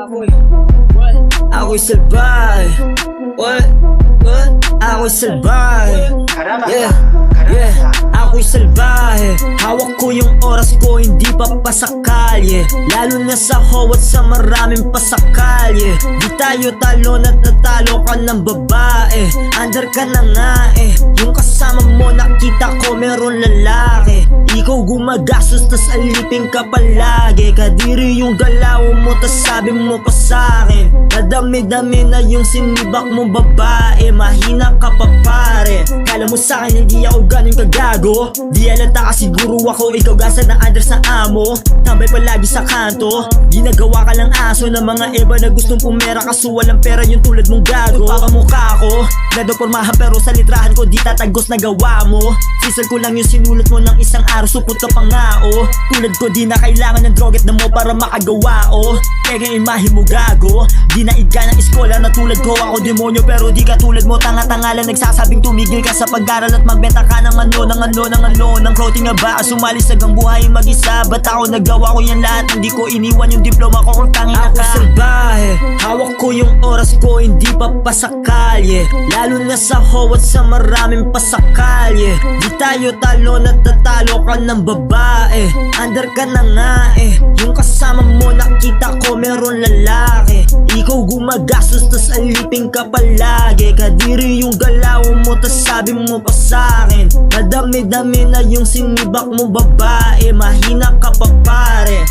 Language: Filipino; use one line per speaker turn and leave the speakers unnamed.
Ako'y salbay. What? Ako'y salbay. Yeah, ako'y salbahe. Hawak ko yung oras ko, hindi pa pasakalye. Lalo na sa ho at sa maraming pasakalye. Di tayo talon at natalo ka ng babae. Under ka na nga eh. Yung kasama mo nakita ko meron lalaki. Ikaw gumagastos tas alipin ka palagi. Kadiri yung galaw mo tas sabi mo pa sa'kin nadami-dami na yung sinibak mo babae. Mahina ka pa pare. Kala mo sa'kin hindi ako ganun kagago. Di alata ka siguro ako. Ikaw gasa na under sa amo. Tambay palagi sa kanto. Ginagawa ka lang aso ng mga iba na gustong pumera. Kaso walang pera yung tulad mong gago. Pakamukha ko nadapormahan pero sa litrahan ko di tatagos na gawa mo. Sisal ko lang yung sinulat mo ng isang araw. Supot ka pa nga oh. Tulad ko di na kailangan ng droget na mo para makagawa oh. Kaya imahe mo gago. Di na iga ng eskola na tulad ko. Ako demonyo pero di ka tulad mo. Tanga-tanga lang nagsasabing tumigil ka sa pag-aral at magbenta ka ng ng clothing nga ba? Sumali sa gang buhay mag-isa. Ba't ako nagawa ko yan lahat? Hindi ko iniwan yung diploma ko kung tangin na ka. Ako salbahe. Hawak ko yung oras ko, hindi pa pasakalye. Lalo na sa ho at sa maraming pasakalye. Di tayo talon at natalo ka ng babae. Under ka na nga eh. Yung kasama mo nakita ko meron lalaki. Ikaw gumagastos tas alipin ka palagi. Kadiri yung galaw mo tas sabi mo pa sa'kin nadami-dami na yung sinibak mo babae. Mahina ka pa pare.